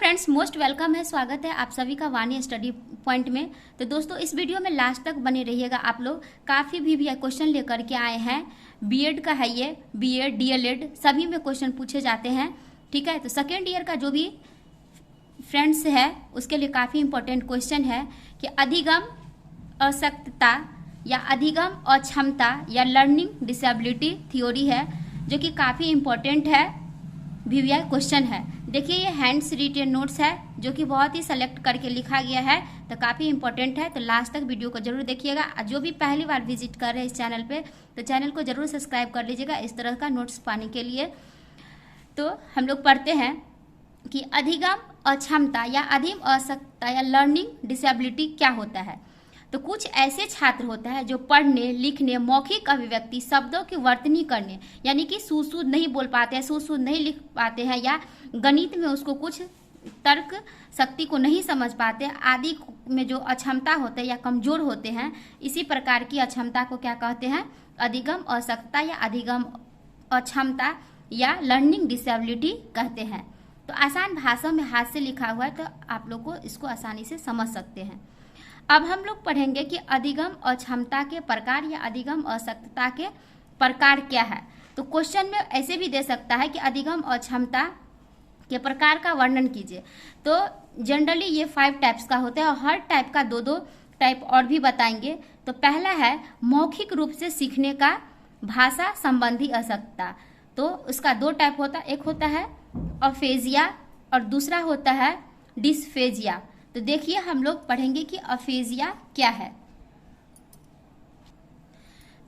Friends, most welcome है, स्वागत है आप सभी का वाणी स्टडी पॉइंट में। तो दोस्तों इस वीडियो में लास्ट तक बने रहिएगा। आप लोग काफ़ी भी क्वेश्चन लेकर के आए हैं। बीएड का है ये, बीएड डीएलएड सभी में क्वेश्चन पूछे जाते हैं। ठीक है, तो सेकेंड ईयर का जो भी फ्रेंड्स है उसके लिए काफ़ी इंपॉर्टेंट क्वेश्चन है कि अधिगम अशक्तता या अधिगम अक्षमता या लर्निंग डिसेबिलिटी थ्योरी है, जो कि काफ़ी इंपॉर्टेंट है भी क्वेश्चन है। देखिए ये हैंड्स रिटेन नोट्स है जो कि बहुत ही सेलेक्ट करके लिखा गया है, तो काफ़ी इंपॉर्टेंट है। तो लास्ट तक वीडियो को जरूर देखिएगा। जो भी पहली बार विजिट कर रहे हैं इस चैनल पे, तो चैनल को जरूर सब्सक्राइब कर लीजिएगा इस तरह का नोट्स पाने के लिए। तो हम लोग पढ़ते हैं कि अधिगम अक्षमता या अधिम अशक्तता या लर्निंग डिसेबिलिटी क्या होता है। तो कुछ ऐसे छात्र होता है जो पढ़ने, लिखने, मौखिक अभिव्यक्ति, शब्दों की वर्तनी करने, यानी कि सुध नहीं बोल पाते हैं, सुध नहीं लिख पाते हैं, या गणित में उसको कुछ तर्क शक्ति को नहीं समझ पाते आदि में जो अक्षमता होते हैं या कमजोर होते हैं, इसी प्रकार की अक्षमता को क्या कहते हैं? अधिगम अशक्तता या अधिगम अक्षमता या लर्निंग डिसेबिलिटी कहते हैं। तो आसान भाषा में हाथ से लिखा हुआ है, तो आप लोग को इसको आसानी से समझ सकते हैं। अब हम लोग पढ़ेंगे कि अधिगम अक्षमता के प्रकार या अधिगम अशक्तता के प्रकार क्या है। तो क्वेश्चन में ऐसे भी दे सकता है कि अधिगम अक्षमता के प्रकार का वर्णन कीजिए। तो जनरली ये 5 टाइप्स का होता है और हर टाइप का 2-2 टाइप और भी बताएंगे। तो पहला है मौखिक रूप से सीखने का भाषा संबंधी अशक्तता। तो उसका 2 टाइप होता है, एक होता है अफेजिया और दूसरा होता है डिस्फेजिया। तो देखिए हम लोग पढ़ेंगे कि अफेजिया क्या है।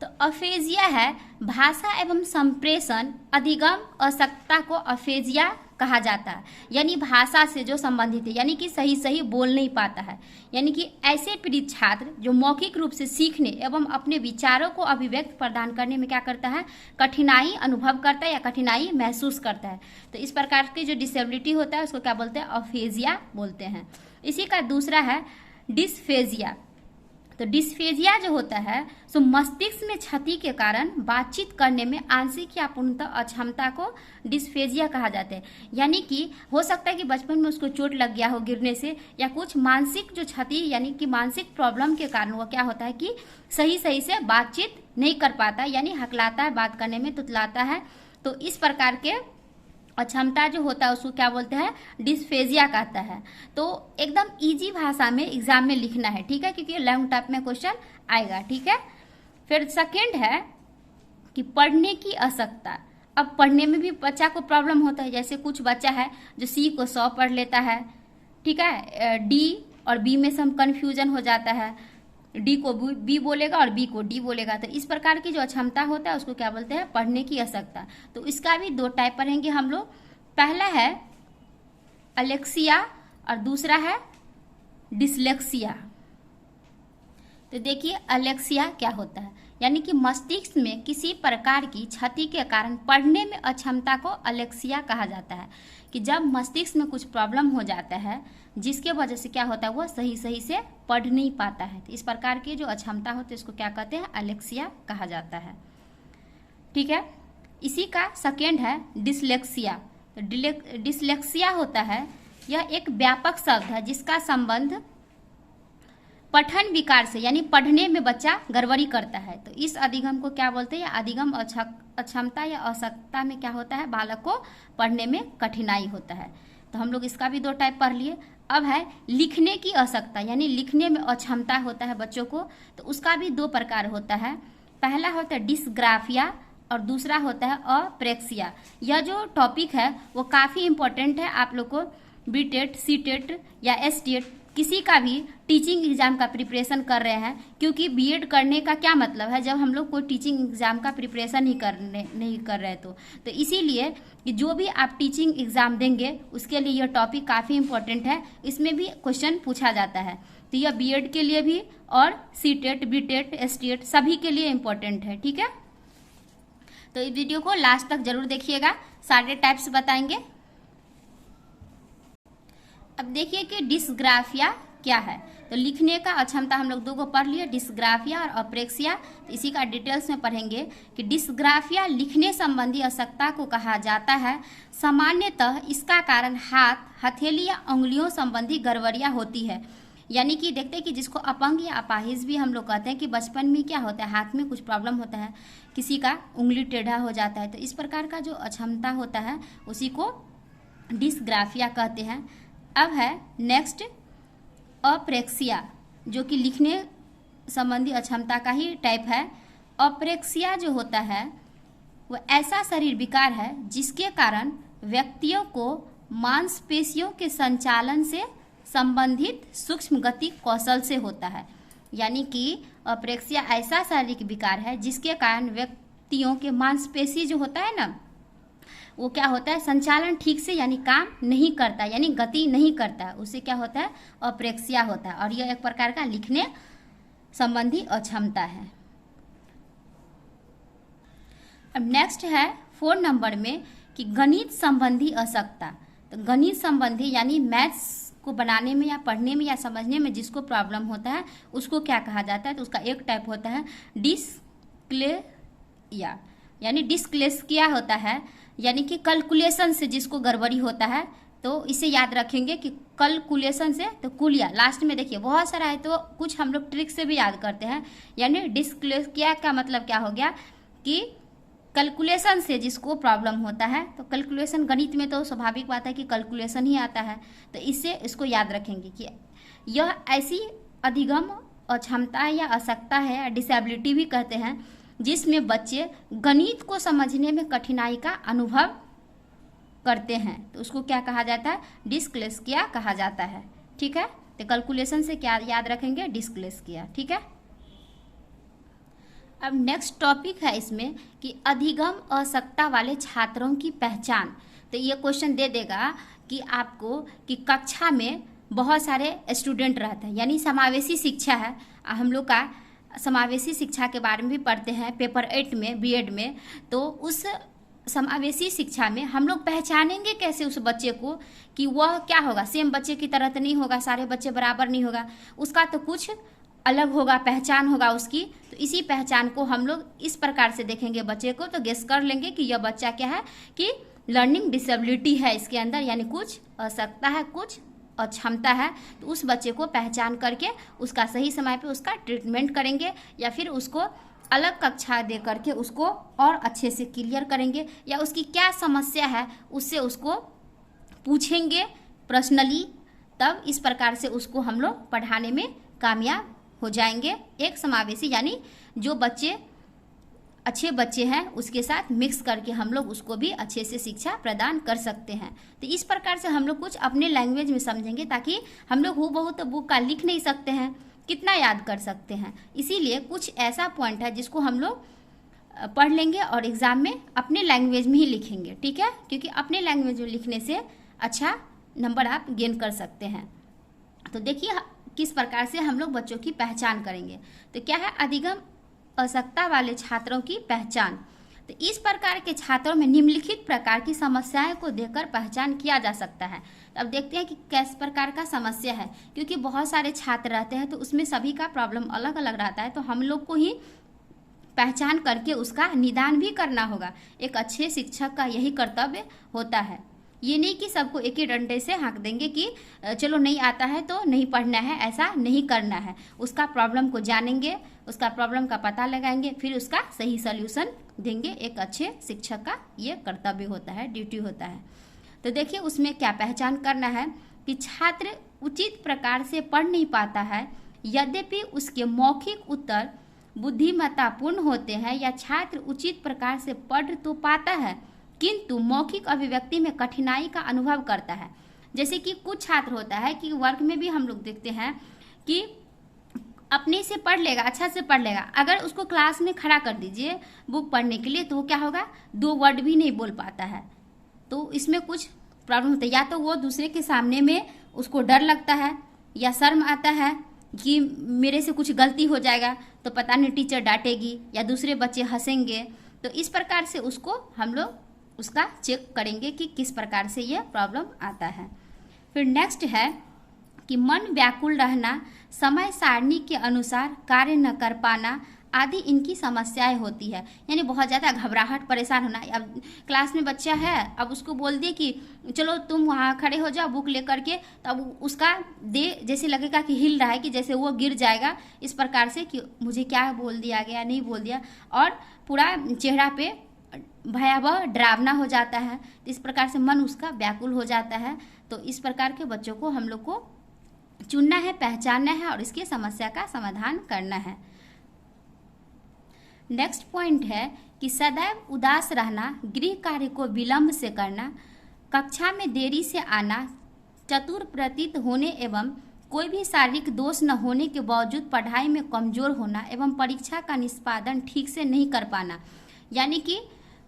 तो अफेजिया है भाषा एवं संप्रेषण अधिगम अशक्तता को अफेजिया कहा जाता है, यानी भाषा से जो संबंधित है, यानी कि सही सही बोल नहीं पाता है। यानी कि ऐसे पीड़ित छात्र जो मौखिक रूप से सीखने एवं अपने विचारों को अभिव्यक्त प्रदान करने में क्या करता है? कठिनाई अनुभव करता है या कठिनाई महसूस करता है। तो इस प्रकार की जो डिसेबिलिटी होता है उसको क्या बोलते हैं? अफेजिया बोलते हैं। इसी का दूसरा है डिस्फेजिया। तो डिस्फेजिया जो होता है सो मस्तिष्क में क्षति के कारण बातचीत करने में आंशिक या पूर्णतः अक्षमता को डिस्फेजिया कहा जाता है। यानी कि हो सकता है कि बचपन में उसको चोट लग गया हो गिरने से, या कुछ मानसिक जो क्षति यानी कि मानसिक प्रॉब्लम के कारण वो क्या होता है कि सही से बातचीत नहीं कर पाता, यानी हकलाता है, बात करने में तुतलाता है। तो इस प्रकार के अक्षमता जो होता है उसको क्या बोलते हैं? डिस्फेजिया कहता है। तो एकदम इजी भाषा में एग्जाम में लिखना है, ठीक है, क्योंकि लॉन्ग टाइप में क्वेश्चन आएगा। ठीक है, फिर सेकंड है कि पढ़ने की अशक्तता। अब पढ़ने में भी बच्चा को प्रॉब्लम होता है, जैसे कुछ बच्चा है जो सी को 100 पढ़ लेता है, ठीक है, डी और बी में से हम कन्फ्यूजन हो जाता है, डी को बी बोलेगा और बी को डी बोलेगा। तो इस प्रकार की जो अक्षमता होता है उसको क्या बोलते हैं? पढ़ने की अशक्तता। तो इसका भी 2 टाइप पढ़ेंगे हम लोग। पहला है अलेक्सिया और दूसरा है डिसलेक्सिया। तो देखिए अलेक्सिया क्या होता है, यानी कि मस्तिष्क में किसी प्रकार की क्षति के कारण पढ़ने में अक्षमता को अलेक्सिया कहा जाता है। कि जब मस्तिष्क में कुछ प्रॉब्लम हो जाता है जिसके वजह से क्या होता है, वो सही से पढ़ नहीं पाता है। तो इस प्रकार की जो अक्षमता होती है इसको क्या कहते हैं? अलेक्सिया कहा जाता है। ठीक है, इसी का सेकेंड है डिसलेक्सिया। तो डिसलेक्सिया होता है, यह एक व्यापक शब्द है जिसका संबंध पठन विकार से, यानी पढ़ने में बच्चा गड़बड़ी करता है। तो इस अधिगम को क्या बोलते हैं? अधिगम अक्षमता या अशक्तता में क्या होता है? बालक को पढ़ने में कठिनाई होता है। तो हम लोग इसका भी 2 टाइप पढ़ लिए। अब है लिखने की अशक्तता, यानी लिखने में अक्षमता होता है बच्चों को। तो उसका भी 2 प्रकार होता है। पहला होता है डिस्ग्राफिया और दूसरा होता है अप्रेक्सिया। यह जो टॉपिक है वो काफ़ी इंपॉर्टेंट है आप लोग को। बीटेट, सीटेट या एसटेट किसी का भी टीचिंग एग्जाम का प्रिपरेशन कर रहे हैं, क्योंकि बीएड करने का क्या मतलब है जब हम लोग कोई टीचिंग एग्जाम का प्रिपरेशन नहीं कर रहे तो इसीलिए कि जो भी आप टीचिंग एग्जाम देंगे उसके लिए यह टॉपिक काफ़ी इंपॉर्टेंट है। इसमें भी क्वेश्चन पूछा जाता है। तो यह बीएड के लिए भी और सीटेट, बीटेट, एसटेट सभी के लिए इम्पोर्टेंट है। ठीक है, तो इस वीडियो को लास्ट तक जरूर देखिएगा, सारे टाइप्स बताएंगे। अब देखिए कि डिस्ग्राफिया क्या है। तो लिखने का अक्षमता हम लोग दो को पढ़ लिए, डिस्ग्राफिया और अप्रेक्सिया। तो इसी का डिटेल्स में पढ़ेंगे कि डिस्ग्राफिया लिखने संबंधी अशक्तता को कहा जाता है। सामान्यतः इसका कारण हाथ, हथेली या उंगलियों संबंधी गड़बड़ियां होती है। यानी कि देखते हैं कि जिसको अपंग या अपाहिज भी हम लोग कहते हैं कि बचपन में क्या होता है, हाथ में कुछ प्रॉब्लम होता है, किसी का उंगली टेढ़ा हो जाता है। तो इस प्रकार का जो अक्षमता होता है उसी को डिस्ग्राफिया कहते हैं। अब है नेक्स्ट अप्रेक्सिया, जो कि लिखने संबंधी अक्षमता का ही टाइप है। अप्रेक्सिया जो होता है वो ऐसा शरीर विकार है जिसके कारण व्यक्तियों को मांसपेशियों के संचालन से संबंधित सूक्ष्म गति कौशल से होता है। यानी कि अप्रेक्सिया ऐसा शारीरिक विकार है जिसके कारण व्यक्तियों के मांसपेशी जो होता है ना, वो क्या होता है, संचालन ठीक से यानी काम नहीं करता, यानी गति नहीं करता, उससे क्या होता है, अप्रेक्सिया होता है। और यह एक प्रकार का लिखने संबंधी अक्षमता है। अब नेक्स्ट है 4 नंबर में कि गणित संबंधी अशक्तता। तो गणित संबंधी यानी मैथ्स को बनाने में या पढ़ने में या समझने में जिसको प्रॉब्लम होता है उसको क्या कहा जाता है। तो उसका एक टाइप होता है डिस्क्लेसिया, यानी डिस्क्लेसिया होता है, यानी कि कैलकुलेशन से जिसको गड़बड़ी होता है। तो इसे याद रखेंगे कि कैलकुलेशन से, तो कुलिया लास्ट में देखिए बहुत सारा है, तो कुछ हम लोग ट्रिक से भी याद करते हैं। यानी डिस्क्लेसिया का मतलब क्या हो गया कि कैलकुलेशन से जिसको प्रॉब्लम होता है। तो कैलकुलेशन गणित में तो स्वाभाविक बात है कि कैलकुलेशन ही आता है। तो इससे इसको याद रखेंगे कि यह ऐसी अधिगम अक्षमता या अशक्तता है, या डिसेबिलिटी भी कहते हैं, जिसमें बच्चे गणित को समझने में कठिनाई का अनुभव करते हैं। तो उसको क्या कहा जाता है, डिस्क्लेसिया कहा जाता है। ठीक है, तो कैलकुलेशन से क्या याद रखेंगे, डिस्क्लेसिया। ठीक है, अब नेक्स्ट टॉपिक है इसमें कि अधिगम अशक्तता वाले छात्रों की पहचान। तो ये क्वेश्चन दे देगा कि आपको कि कक्षा में बहुत सारे स्टूडेंट रहते हैं, यानी समावेशी शिक्षा है। हम लोग का समावेशी शिक्षा के बारे में भी पढ़ते हैं पेपर 8 में बीएड में। तो उस समावेशी शिक्षा में हम लोग पहचानेंगे कैसे उस बच्चे को कि वह क्या होगा, सेम बच्चे की तरह तो नहीं होगा, सारे बच्चे बराबर नहीं होगा, उसका तो कुछ अलग होगा, पहचान होगा उसकी। तो इसी पहचान को हम लोग इस प्रकार से देखेंगे बच्चे को, तो गेस कर लेंगे कि यह बच्चा क्या है, कि लर्निंग डिसेबिलिटी है इसके अंदर, यानी कुछ अशक्तता है, कुछ अक्षमता है। तो उस बच्चे को पहचान करके उसका सही समय पे उसका ट्रीटमेंट करेंगे, या फिर उसको अलग कक्षा दे करके उसको और अच्छे से क्लियर करेंगे, या उसकी क्या समस्या है उससे उसको पूछेंगे पर्सनली। तब इस प्रकार से उसको हम लोग पढ़ाने में कामयाब हो जाएंगे। एक समावेशी यानी जो बच्चे अच्छे बच्चे हैं उसके साथ मिक्स करके हम लोग उसको भी अच्छे से शिक्षा प्रदान कर सकते हैं। तो इस प्रकार से हम लोग कुछ अपने लैंग्वेज में समझेंगे, ताकि हम लोग हूबहू तो बुक का लिख नहीं सकते हैं, कितना याद कर सकते हैं। इसीलिए कुछ ऐसा पॉइंट है जिसको हम लोग पढ़ लेंगे और एग्जाम में अपने लैंग्वेज में ही लिखेंगे। ठीक है, क्योंकि अपने लैंग्वेज में लिखने से अच्छा नंबर आप गेन कर सकते हैं। तो देखिए किस प्रकार से हम लोग बच्चों की पहचान करेंगे। तो क्या है, अधिगम अशक्तता वाले छात्रों की पहचान। तो इस प्रकार के छात्रों में निम्नलिखित प्रकार की समस्याएं को देखकर पहचान किया जा सकता है। तो अब देखते हैं कि किस प्रकार का समस्या है, क्योंकि बहुत सारे छात्र रहते हैं तो उसमें सभी का प्रॉब्लम अलग अलग रहता है। तो हम लोग को ही पहचान करके उसका निदान भी करना होगा। एक अच्छे शिक्षक का यही कर्तव्य होता है। ये नहीं कि सबको एक ही डंडे से हाँक देंगे कि चलो नहीं आता है तो नहीं पढ़ना है, ऐसा नहीं करना है। उसका प्रॉब्लम को जानेंगे, उसका प्रॉब्लम का पता लगाएंगे, फिर उसका सही सल्यूशन देंगे। एक अच्छे शिक्षक का ये कर्तव्य होता है, ड्यूटी होता है। तो देखिए उसमें क्या पहचान करना है कि छात्र उचित प्रकार से पढ़ नहीं पाता है, यद्यपि उसके मौखिक उत्तर बुद्धिमत्तापूर्ण होते हैं, या छात्र उचित प्रकार से पढ़ तो पाता है किंतु मौखिक अभिव्यक्ति में कठिनाई का अनुभव करता है। जैसे कि कुछ छात्र होता है कि वर्ग में भी हम लोग देखते हैं कि अपने से पढ़ लेगा, अच्छा से पढ़ लेगा, अगर उसको क्लास में खड़ा कर दीजिए बुक पढ़ने के लिए तो वो क्या होगा, 2 वर्ड भी नहीं बोल पाता है। तो इसमें कुछ प्रॉब्लम होता है, या तो वो दूसरे के सामने में उसको डर लगता है या शर्म आता है कि मेरे से कुछ गलती हो जाएगा तो पता नहीं टीचर डांटेगी या दूसरे बच्चे हंसेंगे। तो इस प्रकार से उसको हम लोग उसका चेक करेंगे कि किस प्रकार से यह प्रॉब्लम आता है। फिर नेक्स्ट है कि मन व्याकुल रहना, समय सारणी के अनुसार कार्य न कर पाना आदि इनकी समस्याएं होती है। यानी बहुत ज़्यादा घबराहट, परेशान होना। अब क्लास में बच्चा है, अब उसको बोल दिए कि चलो तुम वहाँ खड़े हो जाओ बुक लेकर के, तब उसका देह जैसे लगेगा कि हिल रहा है, कि जैसे वो गिर जाएगा, इस प्रकार से कि मुझे क्या बोल दिया गया, नहीं बोल दिया, और पूरा चेहरा पे भयावह डरावना हो जाता है। तो इस प्रकार से मन उसका व्याकुल हो जाता है। तो इस प्रकार के बच्चों को हम लोग को चुनना है, पहचानना है और इसकी समस्या का समाधान करना है। नेक्स्ट पॉइंट है कि सदैव उदास रहना, गृह कार्य को विलंब से करना, कक्षा में देरी से आना, चतुर प्रतीत होने एवं कोई भी शारीरिक दोष न होने के बावजूद पढ़ाई में कमजोर होना एवं परीक्षा का निष्पादन ठीक से नहीं कर पाना। यानी कि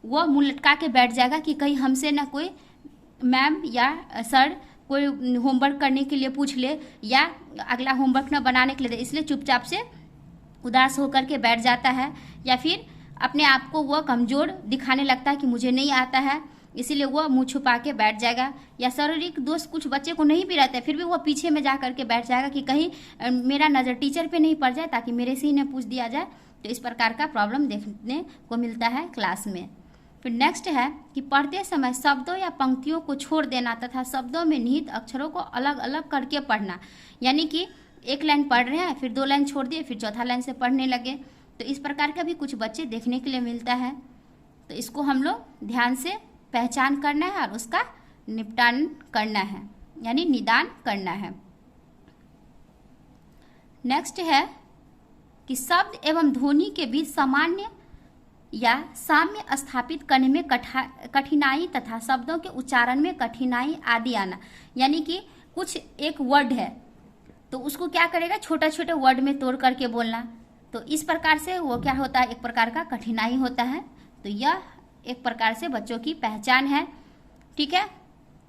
वो मुँह लटका के बैठ जाएगा कि कहीं हमसे ना कोई मैम या सर कोई होमवर्क करने के लिए पूछ ले या अगला होमवर्क न बनाने के लिए, इसलिए चुपचाप से उदास होकर के बैठ जाता है, या फिर अपने आप को वो कमज़ोर दिखाने लगता है कि मुझे नहीं आता है, इसीलिए वो मुंह छुपा के बैठ जाएगा। या शारीरिक दोष कुछ बच्चे को नहीं भी रहता है, फिर भी वो पीछे में जा करके बैठ जाएगा कि कहीं मेरा नज़र टीचर पे नहीं पड़ जाए, ताकि मेरे से ही न पूछ दिया जाए। तो इस प्रकार का प्रॉब्लम देखने को मिलता है क्लास में। फिर नेक्स्ट है कि पढ़ते समय शब्दों या पंक्तियों को छोड़ देना तथा शब्दों में निहित अक्षरों को अलग अलग करके पढ़ना। यानी कि एक लाइन पढ़ रहे हैं, फिर 2 लाइन छोड़ दिए, फिर चौथा लाइन से पढ़ने लगे। तो इस प्रकार का भी कुछ बच्चे देखने के लिए मिलता है। तो इसको हम लोग ध्यान से पहचान करना है और उसका निपटान करना है, यानी निदान करना है। नेक्स्ट है कि शब्द एवं ध्वनि के बीच सामान्य या साम्य स्थापित करने में कठिनाई तथा शब्दों के उच्चारण में कठिनाई आदि आना। यानी कि कुछ एक वर्ड है तो उसको क्या करेगा, छोटा छोटे वर्ड में तोड़ करके बोलना। तो इस प्रकार से वो क्या होता है, एक प्रकार का कठिनाई होता है। तो यह एक प्रकार से बच्चों की पहचान है। ठीक है,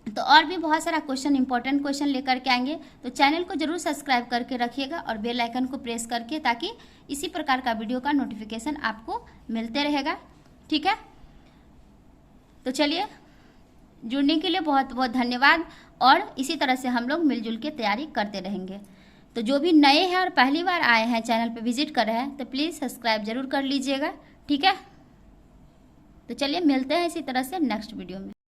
तो और भी बहुत सारा क्वेश्चन, इंपॉर्टेंट क्वेश्चन लेकर के आएंगे। तो चैनल को जरूर सब्सक्राइब करके रखिएगा और बेल आइकन को प्रेस करके, ताकि इसी प्रकार का वीडियो का नोटिफिकेशन आपको मिलते रहेगा। ठीक है, तो चलिए, जुड़ने के लिए बहुत बहुत धन्यवाद। और इसी तरह से हम लोग मिलजुल के तैयारी करते रहेंगे। तो जो भी नए हैं और पहली बार आए हैं, चैनल पे विजिट कर रहे हैं, तो प्लीज़ सब्सक्राइब जरूर कर लीजिएगा। ठीक है, तो चलिए मिलते हैं इसी तरह से नेक्स्ट वीडियो में।